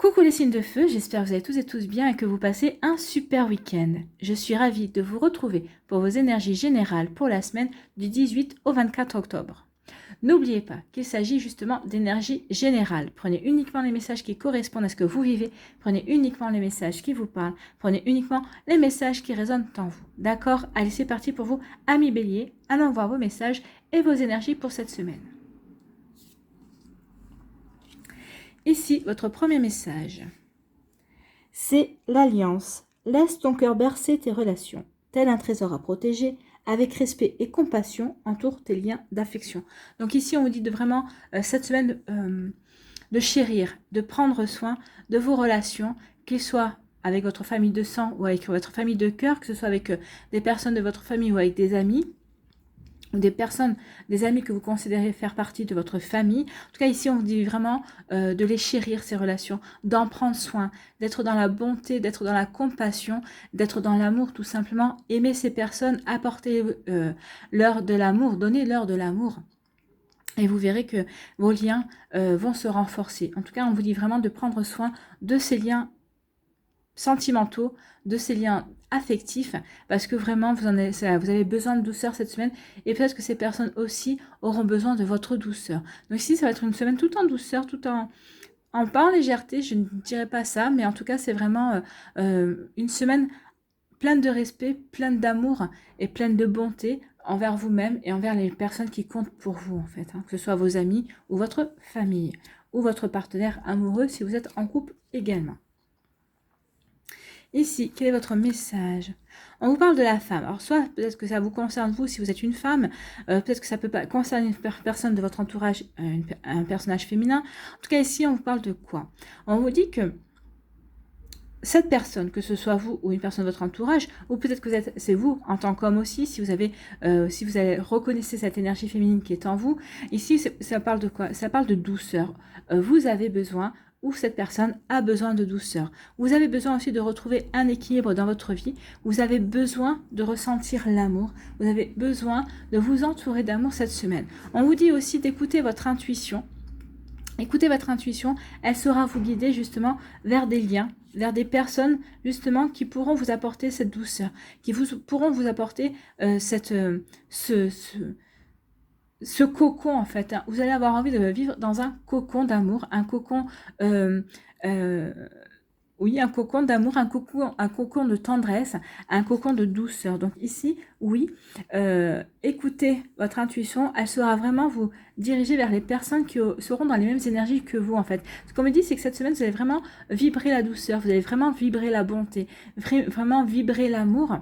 Coucou les signes de feu, j'espère que vous allez tous et tous bien et que vous passez un super week-end. Je suis ravie de vous retrouver pour vos énergies générales pour la semaine du 18 au 24 octobre. N'oubliez pas qu'il s'agit justement d'énergie générale. Prenez uniquement les messages qui correspondent à ce que vous vivez, prenez uniquement les messages qui vous parlent, prenez uniquement les messages qui résonnent en vous. D'accord? Allez, c'est parti pour vous, amis béliers, allons voir vos messages et vos énergies pour cette semaine. Ici, votre premier message, c'est l'alliance. Laisse ton cœur bercer tes relations. Tel un trésor à protéger, avec respect et compassion, entoure tes liens d'affection. Donc ici, on vous dit de vraiment, cette semaine, de chérir, de prendre soin de vos relations, qu'ils soient avec votre famille de sang ou avec votre famille de cœur, que ce soit avec des personnes de votre famille ou avec des amis, ou des personnes, des amis que vous considérez faire partie de votre famille. En tout cas, ici, on vous dit vraiment de les chérir, ces relations, d'en prendre soin, d'être dans la bonté, d'être dans la compassion, d'être dans l'amour, tout simplement. Aimer ces personnes, apporter leur de l'amour, donner-leur de l'amour. Et vous verrez que vos liens vont se renforcer. En tout cas, on vous dit vraiment de prendre soin de ces liens sentimentaux, de ces liens affectifs, parce que vraiment vous avez besoin de douceur cette semaine, et peut-être que ces personnes aussi auront besoin de votre douceur. Donc ici, ça va être une semaine tout en douceur, tout en pas en légèreté, je ne dirais pas ça, mais en tout cas, c'est vraiment une semaine pleine de respect, pleine d'amour et pleine de bonté envers vous-même et envers les personnes qui comptent pour vous, en fait, hein, que ce soit vos amis ou votre famille, ou votre partenaire amoureux si vous êtes en couple également. Ici, quel est votre message? On vous parle de la femme. Alors, soit peut-être que ça vous concerne vous si vous êtes une femme, peut-être que ça peut pas concerner une personne de votre entourage, un personnage féminin. En tout cas, ici, on vous parle de quoi? On vous dit que cette personne, que ce soit vous ou une personne de votre entourage, ou peut-être que c'est vous en tant qu'homme aussi, si vous reconnaissez cette énergie féminine qui est en vous. Ici, ça parle de quoi? Ça parle de douceur. Vous avez besoin, ou cette personne a besoin de douceur. Vous avez besoin aussi de retrouver un équilibre dans votre vie. Vous avez besoin de ressentir l'amour. Vous avez besoin de vous entourer d'amour cette semaine. On vous dit aussi d'écouter votre intuition. Écoutez votre intuition, elle saura vous guider justement vers des liens, vers des personnes justement qui pourront vous apporter cette douceur, qui pourront vous apporter ce cocon en fait. Hein. Vous allez avoir envie de vivre dans un cocon d'amour, un cocon, oui, un cocon d'amour, un cocon de tendresse, un cocon de douceur. Donc ici, oui, écoutez votre intuition, elle saura vraiment vous diriger vers les personnes qui seront dans les mêmes énergies que vous en fait. Ce qu'on me dit, c'est que cette semaine, vous allez vraiment vibrer la douceur, vous allez vraiment vibrer la bonté, vraiment vibrer l'amour.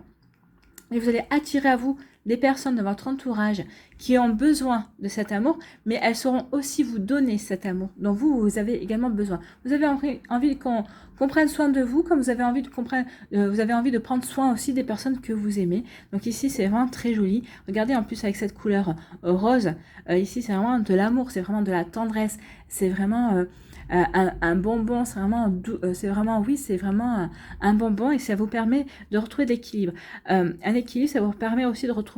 Et vous allez attirer à vous des personnes de votre entourage qui ont besoin de cet amour, mais elles sauront aussi vous donner cet amour dont vous avez également besoin. Vous avez envie qu'on prenne soin de vous, comme vous avez envie de prendre soin aussi des personnes que vous aimez. Donc ici, c'est vraiment très joli. Regardez en plus avec cette couleur rose. Ici, c'est vraiment de l'amour, c'est vraiment de la tendresse. C'est vraiment... un bonbon, c'est vraiment un bonbon et ça vous permet de retrouver l'équilibre. Un équilibre, ça vous permet aussi de retrouver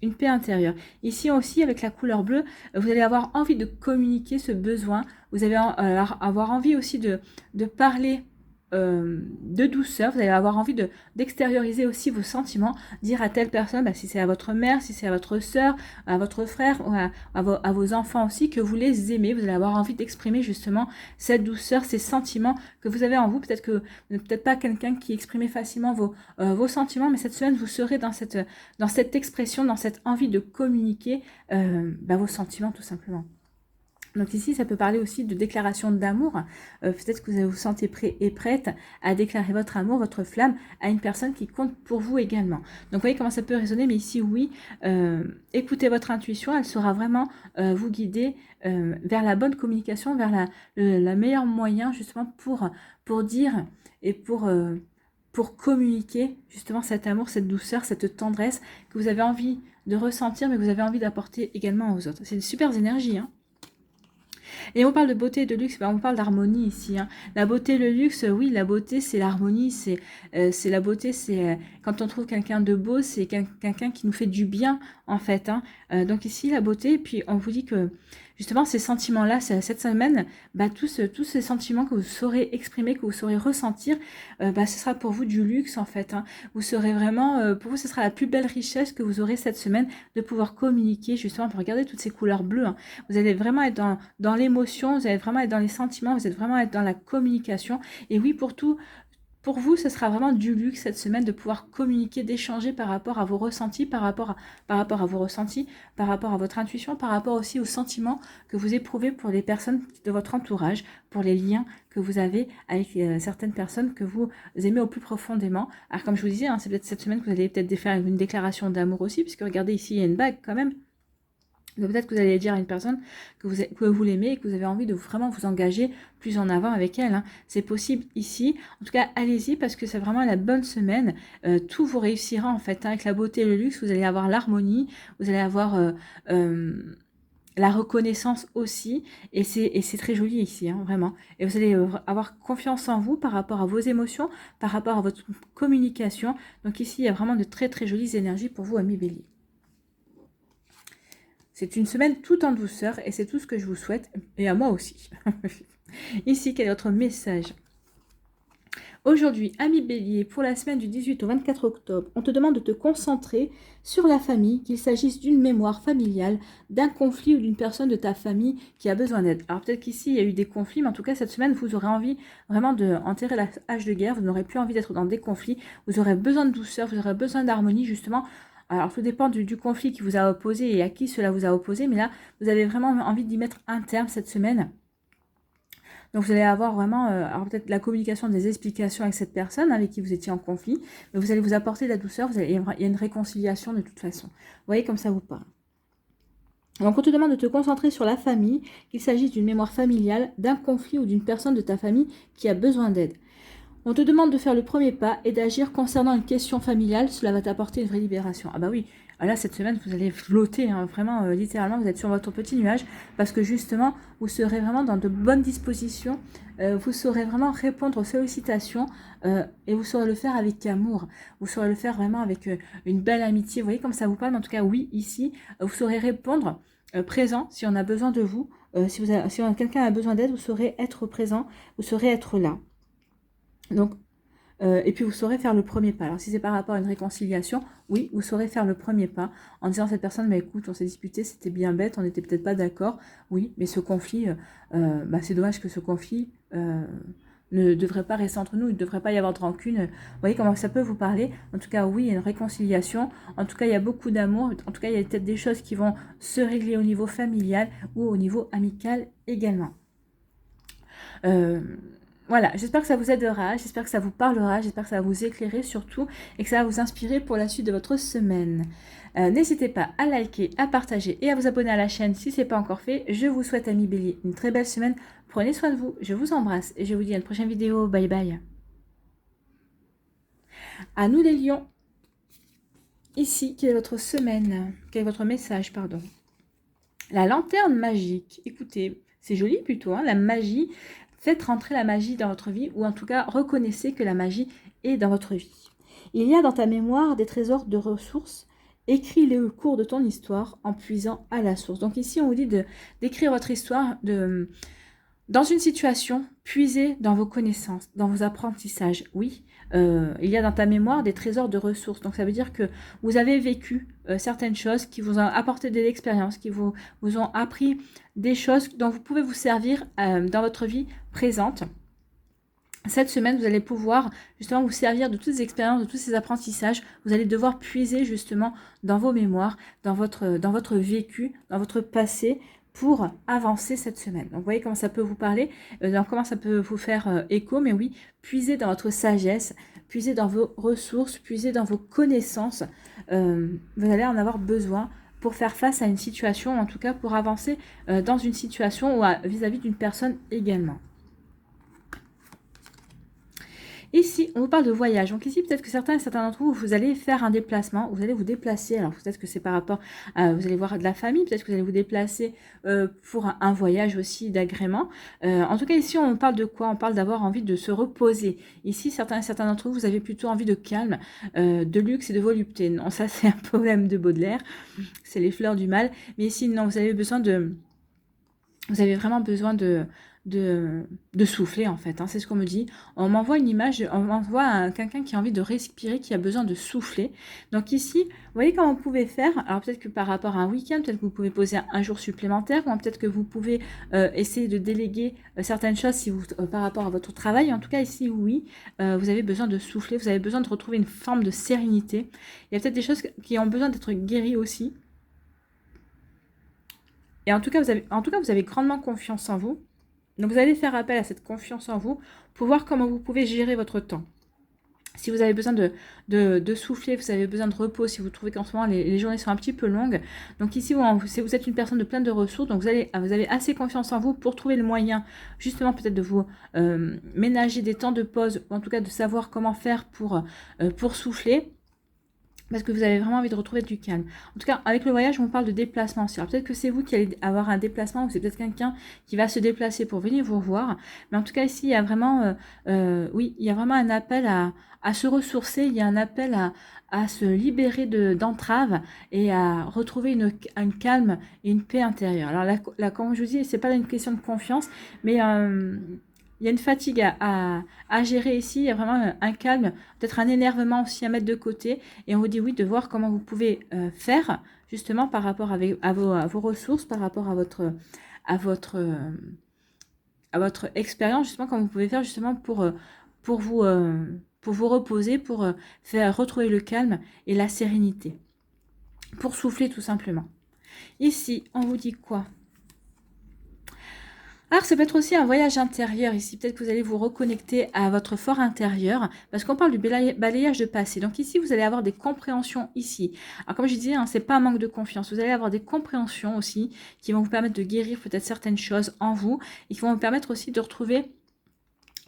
une paix intérieure. Ici aussi, avec la couleur bleue, vous allez avoir envie de communiquer ce besoin. Vous allez avoir envie aussi de parler de douceur. Vous allez avoir envie d'extérioriser aussi vos sentiments. Dire à telle personne, si c'est à votre mère, si c'est à votre soeur, à votre frère, ou à vos enfants aussi, que vous les aimez. Vous allez avoir envie d'exprimer justement cette douceur, ces sentiments que vous avez en vous. Peut-être que vous n'êtes peut-être pas quelqu'un qui exprime facilement vos sentiments, mais cette semaine, vous serez dans cette expression, dans cette envie de communiquer vos sentiments tout simplement. Donc ici, ça peut parler aussi de déclaration d'amour. Peut-être que vous vous sentez prêt et prête à déclarer votre amour, votre flamme à une personne qui compte pour vous également. Donc vous voyez comment ça peut résonner, mais ici, oui, écoutez votre intuition, elle saura vraiment vous guider vers la bonne communication, vers la meilleure moyen justement pour dire et pour communiquer justement cet amour, cette douceur, cette tendresse que vous avez envie de ressentir, mais que vous avez envie d'apporter également aux autres. C'est une super énergie, hein. Et on parle de beauté et de luxe, on parle d'harmonie ici. Hein. La beauté, le luxe, oui, la beauté, c'est l'harmonie, c'est la beauté, c'est quand on trouve quelqu'un de beau, c'est quelqu'un qui nous fait du bien, en fait. Hein. Donc ici, la beauté, et puis on vous dit que justement ces sentiments-là, cette semaine, tous ces sentiments que vous saurez exprimer, que vous saurez ressentir, ce sera pour vous du luxe en fait. Hein. Vous serez vraiment, pour vous, ce sera la plus belle richesse que vous aurez cette semaine de pouvoir communiquer justement pour regarder toutes ces couleurs bleues. Hein. Vous allez vraiment être dans l'émotion, vous allez vraiment être dans les sentiments, vous allez vraiment être dans la communication. Et oui, pour vous, ce sera vraiment du luxe cette semaine de pouvoir communiquer, d'échanger par rapport à vos ressentis, par rapport à vos ressentis, par rapport à votre intuition, par rapport aussi aux sentiments que vous éprouvez pour les personnes de votre entourage, pour les liens que vous avez avec certaines personnes que vous aimez au plus profondément. Alors comme je vous disais, hein, c'est peut-être cette semaine que vous allez peut-être faire une déclaration d'amour aussi, puisque regardez ici, il y a une bague quand même. Donc peut-être que vous allez dire à une personne que vous l'aimez et que vous avez envie de vraiment vous engager plus en avant avec elle. Hein. C'est possible ici. En tout cas, allez-y parce que c'est vraiment la bonne semaine. Tout vous réussira en fait. Hein. Avec la beauté et le luxe, vous allez avoir l'harmonie, vous allez avoir la reconnaissance aussi. Et c'est très joli ici, hein, vraiment. Et vous allez avoir confiance en vous par rapport à vos émotions, par rapport à votre communication. Donc ici, il y a vraiment de très très jolies énergies pour vous, amis Bélier. C'est une semaine tout en douceur et c'est tout ce que je vous souhaite, et à moi aussi. Ici, quel est votre message? Aujourd'hui, ami Bélier, pour la semaine du 18 au 24 octobre, on te demande de te concentrer sur la famille, qu'il s'agisse d'une mémoire familiale, d'un conflit ou d'une personne de ta famille qui a besoin d'aide. Alors peut-être qu'ici, il y a eu des conflits, mais en tout cas, cette semaine, vous aurez envie vraiment d'enterrer la hache de guerre, vous n'aurez plus envie d'être dans des conflits, vous aurez besoin de douceur, vous aurez besoin d'harmonie, justement. Alors, tout dépend du conflit qui vous a opposé et à qui cela vous a opposé, mais là, vous avez vraiment envie d'y mettre un terme cette semaine. Donc, vous allez avoir vraiment, alors peut-être la communication, des explications avec cette personne avec qui vous étiez en conflit, mais vous allez vous apporter de la douceur, il y a une réconciliation de toute façon. Vous voyez comme ça vous parle. Donc, on te demande de te concentrer sur la famille, qu'il s'agisse d'une mémoire familiale, d'un conflit ou d'une personne de ta famille qui a besoin d'aide. On te demande de faire le premier pas et d'agir concernant une question familiale. Cela va t'apporter une vraie libération. Ah bah oui, là, cette semaine, vous allez flotter. Hein, vraiment, littéralement, vous êtes sur votre petit nuage. Parce que justement, vous serez vraiment dans de bonnes dispositions. Vous saurez vraiment répondre aux sollicitations. Et vous saurez le faire avec amour. Vous saurez le faire vraiment avec une belle amitié. Vous voyez comme ça vous parle. En tout cas, oui, ici, vous saurez répondre présent si on a besoin de vous. Si quelqu'un a besoin d'aide, vous saurez être présent. Vous saurez être là. Donc, et puis vous saurez faire le premier pas. Alors si c'est par rapport à une réconciliation, oui, vous saurez faire le premier pas en disant à cette personne, mais écoute, on s'est disputé, c'était bien bête, on n'était peut-être pas d'accord, oui, mais ce conflit, c'est dommage que ce conflit ne devrait pas rester entre nous, il ne devrait pas y avoir de rancune. Vous voyez comment ça peut vous parler? En tout cas, oui, il y a une réconciliation, en tout cas, il y a beaucoup d'amour, en tout cas, il y a peut-être des choses qui vont se régler au niveau familial ou au niveau amical également. Voilà, j'espère que ça vous aidera, j'espère que ça vous parlera, j'espère que ça va vous éclairer surtout et que ça va vous inspirer pour la suite de votre semaine. N'hésitez pas à liker, à partager et à vous abonner à la chaîne si ce n'est pas encore fait. Je vous souhaite, amis Bélier, une très belle semaine. Prenez soin de vous, je vous embrasse et je vous dis à une prochaine vidéo. Bye bye. À nous les lions. Ici, quelle est votre semaine? Quel est votre message, pardon? La lanterne magique. Écoutez, c'est joli plutôt, hein, la magie. Faites rentrer la magie dans votre vie, ou en tout cas, reconnaissez que la magie est dans votre vie. Il y a dans ta mémoire des trésors de ressources. Écris-les au cours de ton histoire en puisant à la source. Donc ici, on vous dit d'écrire votre histoire dans une situation, puisez dans vos connaissances, dans vos apprentissages. Oui, il y a dans ta mémoire des trésors de ressources. Donc ça veut dire que vous avez vécu certaines choses qui vous ont apporté de l'expérience, qui vous ont appris des choses dont vous pouvez vous servir dans votre vie présente. Cette semaine, vous allez pouvoir justement vous servir de toutes ces expériences, de tous ces apprentissages. Vous allez devoir puiser justement dans vos mémoires, dans votre vécu, dans votre passé, pour avancer cette semaine. Donc, vous voyez comment ça peut vous parler, comment ça peut vous faire écho, mais oui, puisez dans votre sagesse, puisez dans vos ressources, puisez dans vos connaissances. Vous allez en avoir besoin pour faire face à une situation, en tout cas pour avancer dans une situation ou vis-à-vis d'une personne également. Ici, on vous parle de voyage. Donc ici, peut-être que certains d'entre vous, vous allez faire un déplacement, vous allez vous déplacer. Alors peut-être que c'est par rapport à, vous allez voir de la famille, peut-être que vous allez vous déplacer pour un voyage aussi d'agrément. En tout cas, ici, on parle de quoi? On parle d'avoir envie de se reposer. Ici, certains d'entre vous, vous avez plutôt envie de calme, de luxe et de volupté. Non, ça, c'est un poème de Baudelaire. C'est les fleurs du mal. Mais ici, non, vous avez besoin de Vous avez vraiment besoin de souffler en fait, hein, c'est ce qu'on me dit. On m'envoie une image, on m'envoie quelqu'un qui a envie de respirer, qui a besoin de souffler. Donc ici, vous voyez comment vous pouvez faire. Alors peut-être que par rapport à un week-end, peut-être que vous pouvez poser un jour supplémentaire, ou peut-être que vous pouvez essayer de déléguer certaines choses si vous, par rapport à votre travail. En tout cas ici, oui, vous avez besoin de souffler, vous avez besoin de retrouver une forme de sérénité. Il y a peut-être des choses qui ont besoin d'être guéries aussi. Et en tout cas, vous avez grandement confiance en vous. Donc, vous allez faire appel à cette confiance en vous pour voir comment vous pouvez gérer votre temps. Si vous avez besoin de souffler, vous avez besoin de repos, si vous trouvez qu'en ce moment les journées sont un petit peu longues. Donc ici, vous êtes une personne de pleine de ressources, donc vous avez assez confiance en vous pour trouver le moyen, justement peut-être de vous ménager des temps de pause, ou en tout cas de savoir comment faire pour souffler. Parce que vous avez vraiment envie de retrouver du calme. En tout cas, avec le voyage, on parle de déplacement. Alors peut-être que c'est vous qui allez avoir un déplacement, ou c'est peut-être quelqu'un qui va se déplacer pour venir vous revoir. Mais en tout cas, ici, il y a vraiment, oui, il y a vraiment un appel à se ressourcer. Il y a un appel à se libérer d'entraves et à retrouver une calme et une paix intérieure. Alors là, comme je vous dis, c'est pas une question de confiance, mais il y a une fatigue à gérer ici, il y a vraiment un calme, peut-être un énervement aussi à mettre de côté. Et on vous dit oui, de voir comment vous pouvez faire justement par rapport à vos ressources, par rapport à votre, à votre expérience, justement, comment vous pouvez faire justement pour vous reposer, pour faire retrouver le calme et la sérénité. Pour souffler tout simplement. Ici, on vous dit quoi ? Alors, ça peut être aussi un voyage intérieur ici. Peut-être que vous allez vous reconnecter à votre fort intérieur parce qu'on parle du balayage de passé. Donc ici, vous allez avoir des compréhensions ici. Alors, comme je disais, hein, c'est pas un manque de confiance. Vous allez avoir des compréhensions aussi qui vont vous permettre de guérir peut-être certaines choses en vous et qui vont vous permettre aussi de retrouver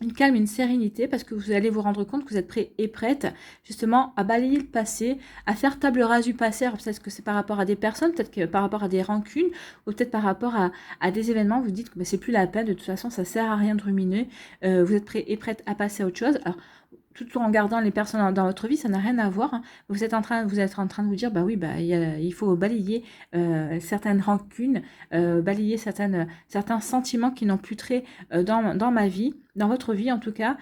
une calme, une sérénité, parce que vous allez vous rendre compte que vous êtes prêt et prête justement à balayer le passé, à faire table rase du passé. Alors peut-être que c'est par rapport à des personnes, peut-être que par rapport à des rancunes, ou peut-être par rapport à des événements, vous dites que c'est plus la peine, de toute façon ça sert à rien de ruminer, vous êtes prêt et prête à passer à autre chose. Alors, tout en gardant les personnes dans votre vie, ça n'a rien à voir. Hein. Vous êtes en train de vous dire, bah oui, il faut balayer certaines rancunes, balayer certains sentiments qui n'ont plus trait dans ma vie, dans votre vie en tout cas.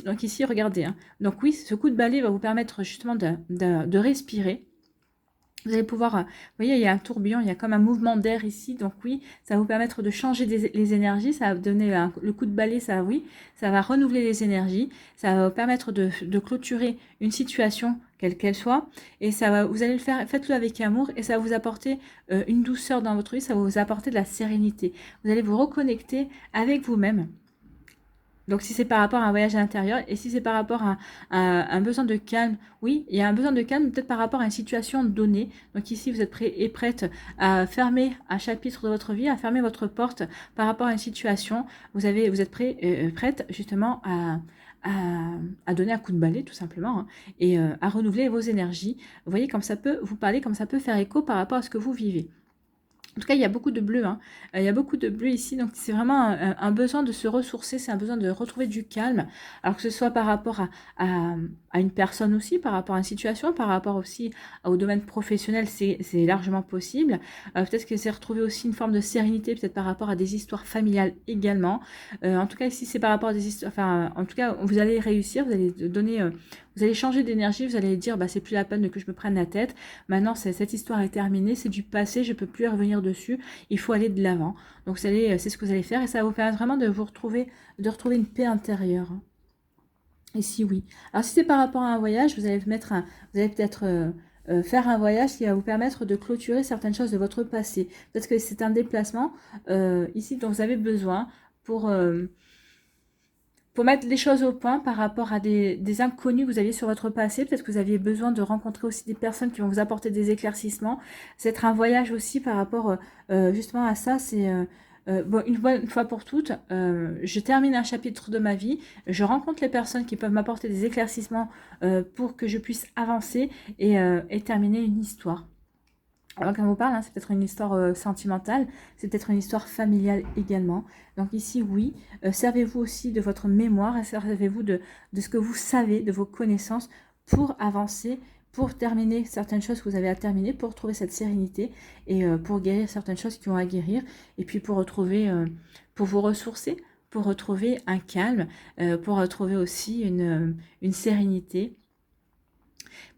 Donc ici, regardez. Hein. Donc oui, ce coup de balai va vous permettre justement de respirer. Vous allez pouvoir, vous voyez, il y a un tourbillon, il y a comme un mouvement d'air ici. Donc oui, ça va vous permettre de changer les énergies. Ça va vous donner le coup de balai, ça va renouveler les énergies. Ça va vous permettre de clôturer une situation, quelle qu'elle soit. Et vous allez le faire, faites-le avec amour et ça va vous apporter une douceur dans votre vie. Ça va vous apporter de la sérénité. Vous allez vous reconnecter avec vous-même. Donc, si c'est par rapport à un voyage à l'intérieur et si c'est par rapport à un besoin de calme, oui, il y a un besoin de calme peut-être par rapport à une situation donnée. Donc ici, vous êtes prêt et prête à fermer un chapitre de votre vie, à fermer votre porte par rapport à une situation. Vous êtes prête justement à donner un coup de balai tout simplement hein, et à renouveler vos énergies. Vous voyez comme ça peut vous parler, comme ça peut faire écho par rapport à ce que vous vivez. En tout cas, il y a beaucoup de bleu. Hein. Il y a beaucoup de bleu ici. Donc, c'est vraiment un besoin de se ressourcer. C'est un besoin de retrouver du calme. Alors que ce soit par rapport à une personne aussi, par rapport à une situation, par rapport aussi au domaine professionnel, c'est largement possible. Peut-être que c'est retrouver aussi une forme de sérénité, peut-être par rapport à des histoires familiales également. En tout cas, ici, c'est par rapport à des histoires... Enfin, en tout cas, vous allez réussir. Vous allez donner... vous allez changer d'énergie. Vous allez dire, bah, c'est plus la peine que je me prenne la tête. Maintenant, cette histoire est terminée. C'est du passé. Je peux plus revenir dessus, il faut aller de l'avant. Donc c'est ce que vous allez faire et ça va vous permettre vraiment de retrouver une paix intérieure. Et si oui. Alors si c'est par rapport à un voyage, vous allez peut-être faire un voyage qui va vous permettre de clôturer certaines choses de votre passé. Peut-être que c'est un déplacement ici dont vous avez besoin pour mettre les choses au point par rapport à des inconnus que vous aviez sur votre passé. Peut-être que vous aviez besoin de rencontrer aussi des personnes qui vont vous apporter des éclaircissements. C'est être un voyage aussi par rapport justement à ça. C'est bon, une fois pour toutes, je termine un chapitre de ma vie. Je rencontre les personnes qui peuvent m'apporter des éclaircissements pour que je puisse avancer et terminer une histoire. Alors quand on vous parle, hein, c'est peut-être une histoire sentimentale, c'est peut-être une histoire familiale également. Donc ici, oui, servez-vous aussi de votre mémoire, servez-vous de ce que vous savez, de vos connaissances pour avancer, pour terminer certaines choses que vous avez à terminer, pour trouver cette sérénité et pour guérir certaines choses qui ont à guérir, et puis pour retrouver, pour vous ressourcer, pour retrouver un calme, pour retrouver aussi une sérénité,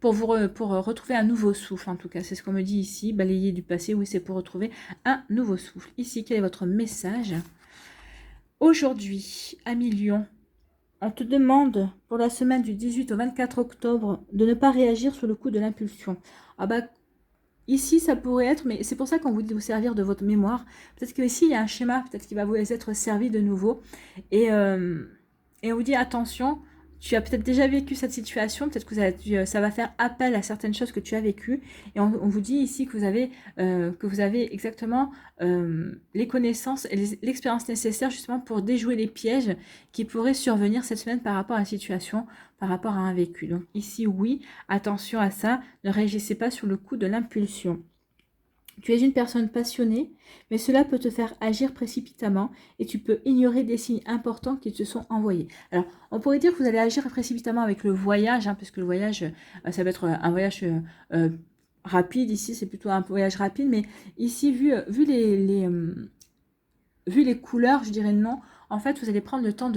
pour retrouver un nouveau souffle. En tout cas, c'est ce qu'on me dit ici, balayer du passé, oui, c'est pour retrouver un nouveau souffle. Ici, quel est votre message? Aujourd'hui, à Million, on te demande pour la semaine du 18 au 24 octobre de ne pas réagir sur le coup de l'impulsion. Ah bah, ici, ça pourrait être, mais c'est pour ça qu'on vous dit de vous servir de votre mémoire. Peut-être qu'ici, il y a un schéma, peut-être qu'il va vous être servi de nouveau. Et on vous dit, attention, tu as peut-être déjà vécu cette situation, peut-être que ça va faire appel à certaines choses que tu as vécues. Et on vous dit ici que vous avez exactement les connaissances et l'expérience nécessaire justement pour déjouer les pièges qui pourraient survenir cette semaine par rapport à la situation, par rapport à un vécu. Donc ici, oui, attention à ça, ne réagissez pas sur le coup de l'impulsion. Tu es une personne passionnée, mais cela peut te faire agir précipitamment et tu peux ignorer des signes importants qui te sont envoyés. Alors, on pourrait dire que vous allez agir précipitamment avec le voyage, puisque le voyage, ça va être un voyage rapide. Ici, c'est plutôt un voyage rapide, mais ici, vu les couleurs, je dirais non. En fait, vous allez prendre le temps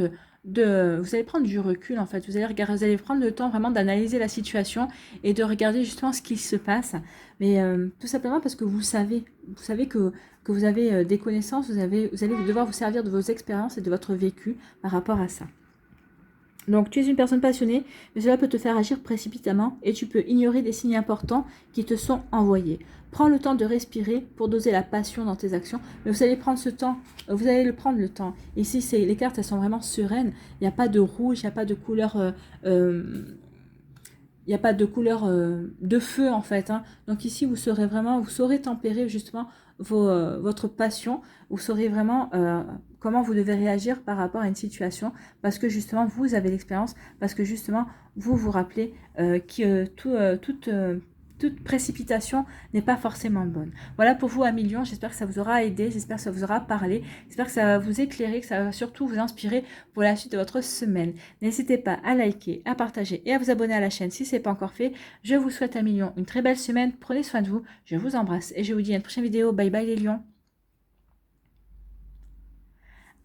vous allez prendre du recul, en fait. Vous allez prendre le temps vraiment d'analyser la situation et de regarder justement ce qui se passe. Mais tout simplement parce que vous savez que vous avez des connaissances, vous allez devoir vous servir de vos expériences et de votre vécu par rapport à ça. Donc, tu es une personne passionnée, mais cela peut te faire agir précipitamment et tu peux ignorer des signes importants qui te sont envoyés. Prends le temps de respirer pour doser la passion dans tes actions, mais vous allez prendre ce temps, vous allez prendre le temps. Ici, les cartes, elles sont vraiment sereines. Il n'y a pas de rouge, il n'y a pas de couleur... il n'y a pas de couleur de feu en fait. Donc ici, vous saurez tempérer justement votre passion. Vous saurez vraiment comment vous devez réagir par rapport à une situation. Parce que justement, vous avez l'expérience. Parce que justement, vous vous rappelez que toute précipitation n'est pas forcément bonne. Voilà pour vous à Million, j'espère que ça vous aura aidé, j'espère que ça vous aura parlé, j'espère que ça va vous éclairer, que ça va surtout vous inspirer pour la suite de votre semaine. N'hésitez pas à liker, à partager et à vous abonner à la chaîne si ce n'est pas encore fait. Je vous souhaite à Million une très belle semaine, prenez soin de vous, je vous embrasse et je vous dis à une prochaine vidéo. Bye bye les lions.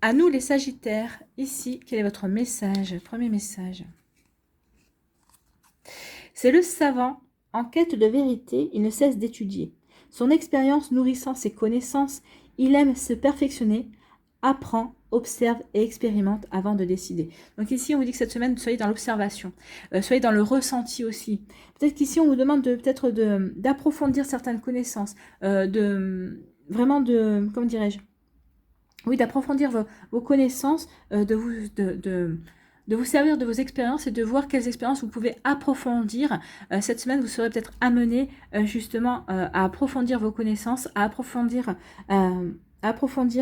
À nous les Sagittaires, ici, quel est votre message? Premier message. C'est le savant. En quête de vérité, il ne cesse d'étudier. Son expérience nourrissant ses connaissances, il aime se perfectionner, apprend, observe et expérimente avant de décider. Donc ici, on vous dit que cette semaine, soyez dans l'observation, soyez dans le ressenti aussi. Peut-être qu'ici, on vous demande d'approfondir certaines connaissances, comment dirais-je, oui, d'approfondir vos connaissances, de vous servir de vos expériences et de voir quelles expériences vous pouvez approfondir. Cette semaine, vous serez peut-être amené justement à approfondir vos connaissances, à approfondir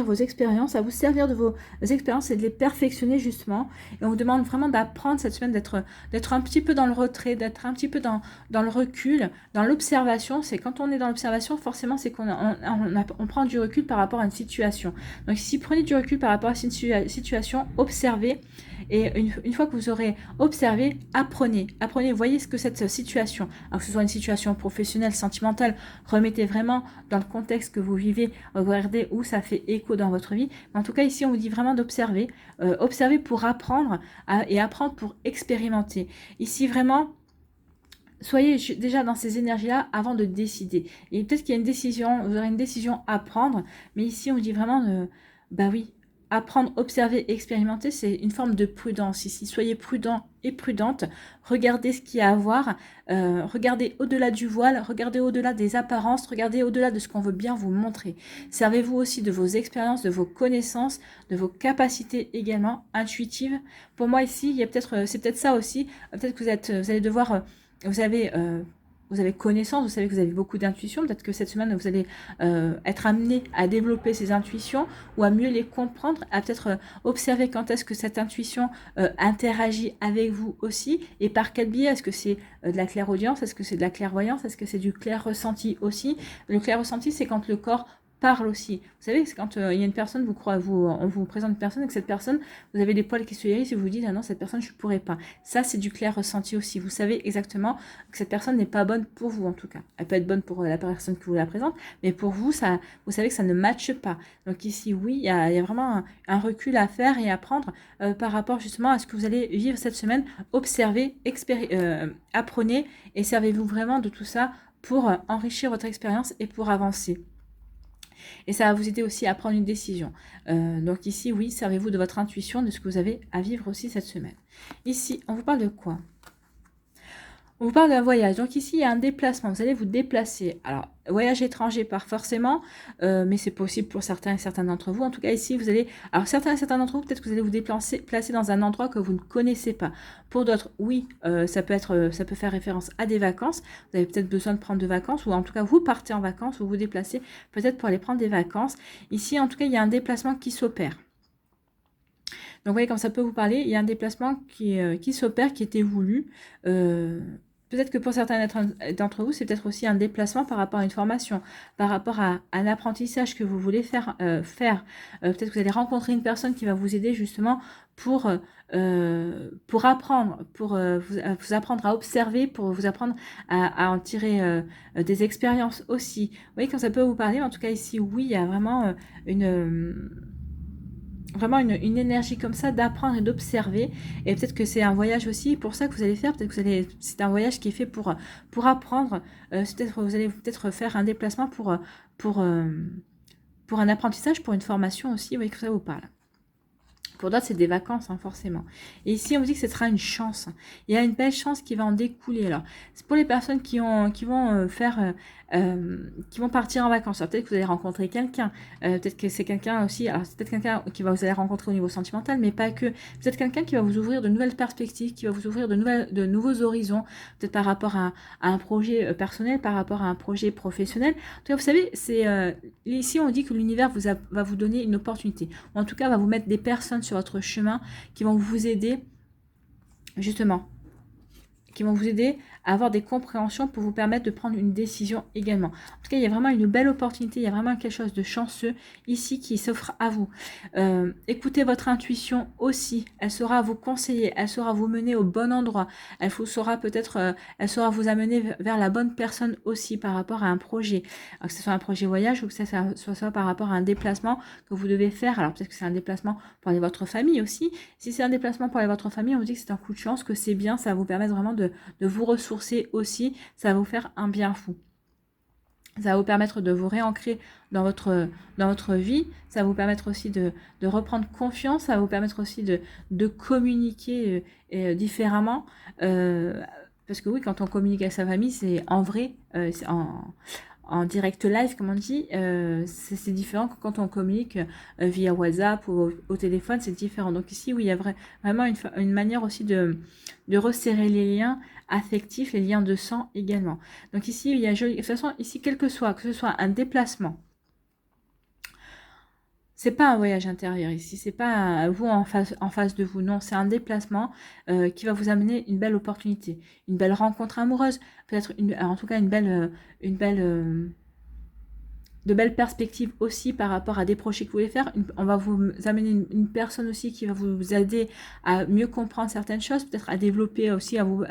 vos expériences, à vous servir de vos expériences et de les perfectionner justement. Et on vous demande vraiment d'apprendre cette semaine d'être un petit peu dans le retrait, d'être un petit peu dans le recul, dans l'observation. C'est quand on est dans l'observation, forcément, c'est on prend du recul par rapport à une situation. Donc ici, prenez du recul par rapport à une situation, observez. Et une fois que vous aurez observé, apprenez, voyez ce que cette situation, alors que ce soit une situation professionnelle, sentimentale, remettez vraiment dans le contexte que vous vivez, regardez où ça fait écho dans votre vie. Mais en tout cas, ici, on vous dit vraiment d'observer, observer pour apprendre et apprendre pour expérimenter. Ici, vraiment, soyez déjà dans ces énergies-là avant de décider. Et peut-être qu'il y a une décision, vous aurez une décision à prendre, mais ici, on vous dit vraiment, bah oui, apprendre, observer, expérimenter, c'est une forme de prudence ici. Soyez prudent et prudente. Regardez ce qu'il y a à voir. Regardez au-delà du voile. Regardez au-delà des apparences. Regardez au-delà de ce qu'on veut bien vous montrer. Servez-vous aussi de vos expériences, de vos connaissances, de vos capacités également intuitives. Pour moi ici, c'est peut-être ça aussi. Peut-être que vous allez devoir... vous avez connaissance, vous savez que vous avez beaucoup d'intuition. Peut-être que cette semaine, vous allez être amené à développer ces intuitions ou à mieux les comprendre, à peut-être observer quand est-ce que cette intuition interagit avec vous aussi et par quel biais. Est-ce que c'est de la clairaudience? Est-ce que c'est de la clairvoyance? Est-ce que c'est du clair ressenti aussi? Le clair ressenti, c'est quand le corps parle aussi. Vous savez, c'est quand il y a une personne, on vous présente une personne et que cette personne, vous avez des poils qui se hérissent et vous vous dites, ah non, cette personne, je ne pourrais pas. Ça, c'est du clair ressenti aussi. Vous savez exactement que cette personne n'est pas bonne pour vous, en tout cas. Elle peut être bonne pour la personne qui vous la présente, mais pour vous, ça, vous savez que ça ne matche pas. Donc ici, oui, il y a vraiment un recul à faire et à prendre par rapport justement à ce que vous allez vivre cette semaine. Observez, apprenez et servez-vous vraiment de tout ça pour enrichir votre expérience et pour avancer. Et ça va vous aider aussi à prendre une décision. Donc ici, oui, servez-vous de votre intuition, de ce que vous avez à vivre aussi cette semaine. Ici, on vous parle de quoi? On vous parle d'un voyage. Donc ici, il y a un déplacement. Vous allez vous déplacer. Alors, voyage étranger, pas forcément, mais c'est possible pour certains et certains d'entre vous. En tout cas, ici, vous allez... Alors, certains et certains d'entre vous, peut-être que vous allez vous placer dans un endroit que vous ne connaissez pas. Pour d'autres, oui, ça peut faire référence à des vacances. Vous avez peut-être besoin de prendre de vacances, ou en tout cas, vous partez en vacances, ou vous déplacez peut-être pour aller prendre des vacances. Ici, en tout cas, il y a un déplacement qui s'opère. Donc, vous voyez, comme ça peut vous parler, il y a un déplacement qui s'opère, qui était voulu. Peut-être que pour certains d'entre vous, c'est peut-être aussi un déplacement par rapport à une formation, par rapport à un apprentissage que vous voulez faire. Peut-être que vous allez rencontrer une personne qui va vous aider justement pour apprendre, pour vous apprendre à observer, pour vous apprendre à en tirer des expériences aussi. Vous voyez, quand ça peut vous parler, en tout cas ici, oui, il y a vraiment une énergie comme ça d'apprendre et d'observer. Et peut-être que c'est un voyage aussi pour ça que vous allez faire. Peut-être que c'est un voyage qui est fait pour apprendre. Vous allez peut-être faire un déplacement pour un apprentissage, pour une formation aussi. Vous voyez que ça vous parle. Pour d'autres, c'est des vacances, hein, forcément. Et ici, on vous dit que ce sera une chance. Il y a une belle chance qui va en découler. Alors, c'est pour les personnes qui vont partir en vacances. Peut-être que vous allez rencontrer quelqu'un. Peut-être que c'est quelqu'un aussi. Alors, c'est peut-être quelqu'un vous allez rencontrer au niveau sentimental, mais pas que. Peut-être quelqu'un qui va vous ouvrir de nouvelles perspectives, qui va vous ouvrir de nouveaux horizons. Peut-être par rapport à un projet personnel, par rapport à un projet professionnel. En tout cas, vous savez, ici, on dit que l'univers va vous donner une opportunité. Ou en tout cas, va vous mettre des personnes sur votre chemin qui vont vous aider, justement, qui vont vous aider à avoir des compréhensions pour vous permettre de prendre une décision également. En tout cas, il y a vraiment une belle opportunité, il y a vraiment quelque chose de chanceux ici qui s'offre à vous. Écoutez votre intuition aussi, elle saura vous conseiller, elle saura vous mener au bon endroit, elle saura vous amener vers la bonne personne aussi par rapport à un projet, alors que ce soit un projet voyage ou que ça soit par rapport à un déplacement que vous devez faire. Alors peut-être que c'est un déplacement pour aller votre famille aussi. Si c'est un déplacement pour aller votre famille, on vous dit que c'est un coup de chance, que c'est bien, ça va vous permettre vraiment de vous ressourcer aussi, ça va vous faire un bien fou. Ça va vous permettre de vous réancrer dans votre vie, ça va vous permettre aussi de reprendre confiance, ça va vous permettre aussi de communiquer différemment. Parce que oui, quand on communique avec sa famille, c'est en vrai, c'est en direct live, comme on dit, c'est différent que quand on communique via WhatsApp ou au téléphone, c'est différent. Donc ici, oui, il y a vraiment une manière aussi de resserrer les liens affectifs, les liens de sang également. Donc ici, il y a de toute façon, ici, que ce soit un déplacement, c'est pas un voyage intérieur ici, c'est pas vous en face de vous, non, c'est un déplacement qui va vous amener une belle opportunité, une belle rencontre amoureuse, peut-être en tout cas de belles perspectives aussi par rapport à des projets que vous voulez faire. On va vous amener une personne aussi qui va vous aider à mieux comprendre certaines choses, peut-être à développer aussi, à vous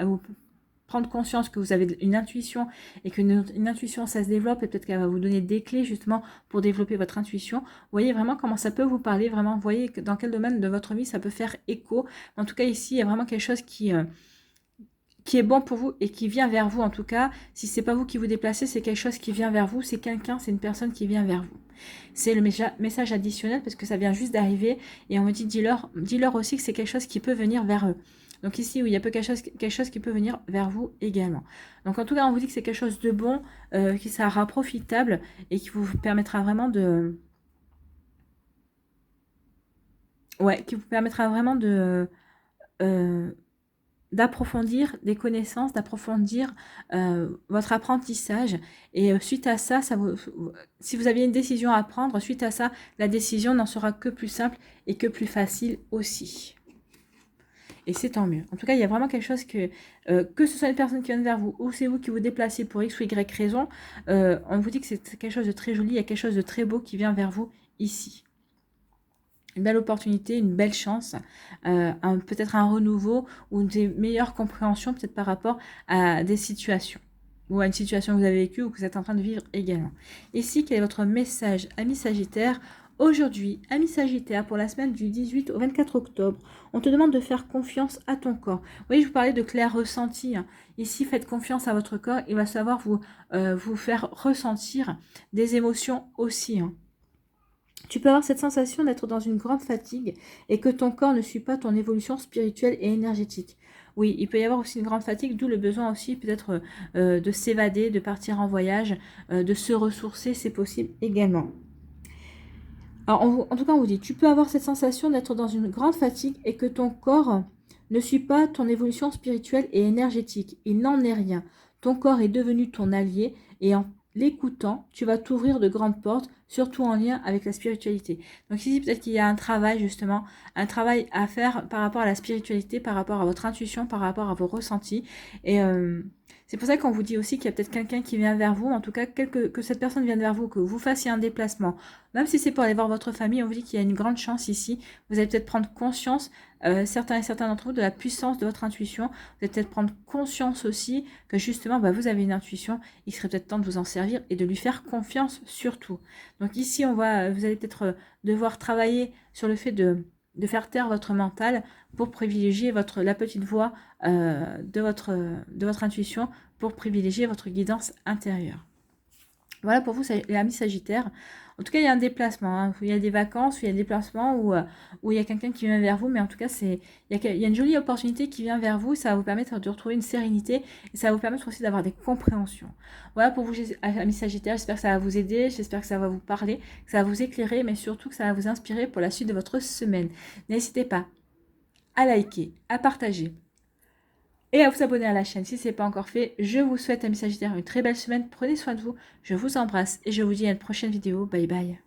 prendre conscience que vous avez une intuition et qu'une intuition, ça se développe et peut-être qu'elle va vous donner des clés justement pour développer votre intuition. Vous voyez vraiment comment ça peut vous parler, vraiment, vous voyez dans quel domaine de votre vie ça peut faire écho. En tout cas, ici, il y a vraiment quelque chose qui est bon pour vous et qui vient vers vous. En tout cas, si c'est pas vous qui vous déplacez, c'est quelque chose qui vient vers vous, c'est quelqu'un, c'est une personne qui vient vers vous. C'est le message additionnel parce que ça vient juste d'arriver et on me dit dis-leur aussi que c'est quelque chose qui peut venir vers eux. Donc ici, oui, il y a quelque chose qui peut venir vers vous également. Donc en tout cas, on vous dit que c'est quelque chose de bon, qui sera profitable et qui vous permettra vraiment de... Ouais, qui vous permettra vraiment d'approfondir des connaissances, d'approfondir votre apprentissage. Et suite à ça, si vous aviez une décision à prendre, suite à ça, la décision n'en sera que plus simple et que plus facile aussi. et c'est tant mieux. En tout cas, il y a vraiment quelque chose que ce soit une personne qui vient vers vous ou c'est vous qui vous déplacez pour X ou Y raison, on vous dit que c'est quelque chose de très joli, il y a quelque chose de très beau qui vient vers vous ici. Une belle opportunité, une belle chance, peut-être un renouveau ou des meilleures compréhensions peut-être par rapport à des situations ou à une situation que vous avez vécue ou que vous êtes en train de vivre également. Ici, quel est votre message, ami Sagittaire? Aujourd'hui, ami Sagittaire, pour la semaine du 18 au 24 octobre, on te demande de faire confiance à ton corps. Vous voyez, je vous parlais de clair ressenti. Ici, faites confiance à votre corps. Il va savoir vous faire ressentir des émotions aussi. Tu peux avoir cette sensation d'être dans une grande fatigue et que ton corps ne suit pas ton évolution spirituelle et énergétique. Oui, il peut y avoir aussi une grande fatigue, d'où le besoin aussi peut-être de s'évader, de partir en voyage, de se ressourcer, c'est possible également. Alors, en tout cas, on vous dit, tu peux avoir cette sensation d'être dans une grande fatigue et que ton corps ne suit pas ton évolution spirituelle et énergétique. Il n'en est rien. Ton corps est devenu ton allié et en l'écoutant, tu vas t'ouvrir de grandes portes, surtout en lien avec la spiritualité. Donc ici, peut-être qu'il y a un travail justement, un travail à faire par rapport à la spiritualité, par rapport à votre intuition, par rapport à vos ressentis. Et c'est pour ça qu'on vous dit aussi qu'il y a peut-être quelqu'un qui vient vers vous, en tout cas que cette personne vienne vers vous, que vous fassiez un déplacement. Même si c'est pour aller voir votre famille, on vous dit qu'il y a une grande chance ici. Vous allez peut-être prendre conscience, certains d'entre vous, de la puissance de votre intuition. Vous allez peut-être prendre conscience aussi que justement, vous avez une intuition. Il serait peut-être temps de vous en servir et de lui faire confiance surtout. Donc ici, vous allez peut-être devoir travailler sur le fait de faire taire votre mental pour privilégier la petite voix de votre intuition, pour privilégier votre guidance intérieure. Voilà pour vous, les amis Sagittaires. En tout cas, il y a un déplacement. Il y a des vacances, il y a un déplacement où il y a quelqu'un qui vient vers vous. Mais en tout cas, il y a une jolie opportunité qui vient vers vous. Ça va vous permettre de retrouver une sérénité. Et ça va vous permettre aussi d'avoir des compréhensions. Voilà pour vous, amis Sagittaires. J'espère que ça va vous aider. J'espère que ça va vous parler, que ça va vous éclairer. Mais surtout que ça va vous inspirer pour la suite de votre semaine. N'hésitez pas à liker, à partager et à vous abonner à la chaîne si ce n'est pas encore fait. Je vous souhaite, amis Sagittaires, une très belle semaine. Prenez soin de vous. Je vous embrasse et je vous dis à une prochaine vidéo. Bye bye.